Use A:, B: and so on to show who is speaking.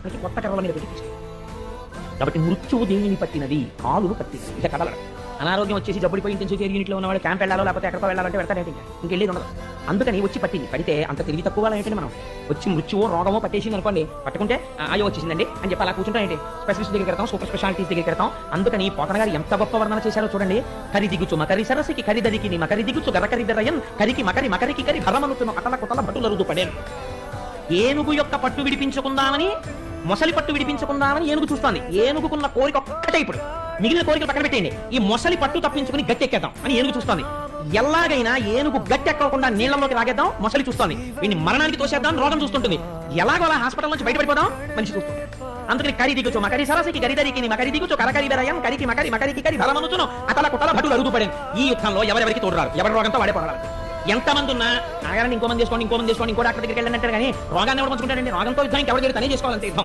A: అంటే కొత్త కర్రల మీద పెట్టి తీసుకెళ్ళి. కాబట్టి మృత్యువు దేనిని పట్టినది? కాలును పట్టినది. ఇక కదలడు. అనారోగ్యం వచ్చేసి జబ్బుడిపోయి ఇంటెన్సివ్ కేర్ యూనిట్లో ఉన్నవాడు క్యాంప్ వెళ్ళాలో లేకపోతే ఎక్కడికో వెళ్ళాలంటే వెళ్తాడేంటి, ఇంకెళ్ళేది ఉండదు. అందుకని వచ్చి పట్టింది. పడితే అంత తెలివి తక్కువ ఏంటంటే మనం వచ్చి మృత్యువో రోగమో పట్టేసింది అనుకోండి, పట్టుకుంటే అయ్యో వచ్చేసిందండి అని చెప్పి అలా కూర్చుంటాం ఏంటి, స్పెషలిస్ట్ దగ్గరికి వెళ్తాం, సూపర్ స్పెషాలిటీస్ దగ్గరికి వెళ్తాం. అందుకని పోతన గారు ఎంత గొప్ప వర్ణన చేశారో చూడండి. కరి దిగుచు మకరి సరసికి కరి దరికి మకరి దిగుచు గరకరి దరయన్ కరికి మకరి మకరికి కరి భరమనుతున్న అతల కుతల భటులరుదు పడేను. ఏనుగు యొక్క పట్టు విడిపించుకుందామని, మొసలి పట్టు విడిపించుకుందామని ఏనుగు చూస్తోంది. ఏనుగుకున్న కోరిక ఒక్కటే, ఇప్పుడు మిగిలిన కోరికలు పక్కన పెట్టేయండి, ఈ మొసలి పట్టు తప్పించుకుని గట్టెక్కేద్దాం అని ఏనుగు చూస్తోంది. ఎలాగైనా ఏనుగు గట్టెక్కకుండా నీళ్లలోకి లాగేద్దాం మొసలి చూస్తోంది. వీడిని మరణానికి తోసేద్దాం రోగం చూస్తుంటుంది. ఎలాగో అలా హాస్పిటల్ నుంచి బయటపడిపోదాం మనిషి చూస్తుంది. అందుకని కరి దిగుచు మకరి సరసికి గరిదరికి మకరి దిగుచు కరకరి బెరయం కరికి మకరి మకరికి కరి బలమనుచును అతల కుతల భటులు అరుగుపడేది. ఈ యుద్ధంలో ఎవరెవరికి తోడురారు, ఎవరి రోగంతో వాడే పోరాడాలి. ఎంతమంది ఉన్నా నాగారండి ఇంకో మంది చేసుకోండి, ఇంకో మంది చేసుకోండి, ఇంకో డాక్టర్ దగ్గరికి వెళ్ళండి అంటారు. కానీ రోగాన్ని ఎవరు పంచుకుంటారండి? రోగంతో యుద్ధం ఇంకెవరు తనే చేసుకోవాలంటే యుద్ధం.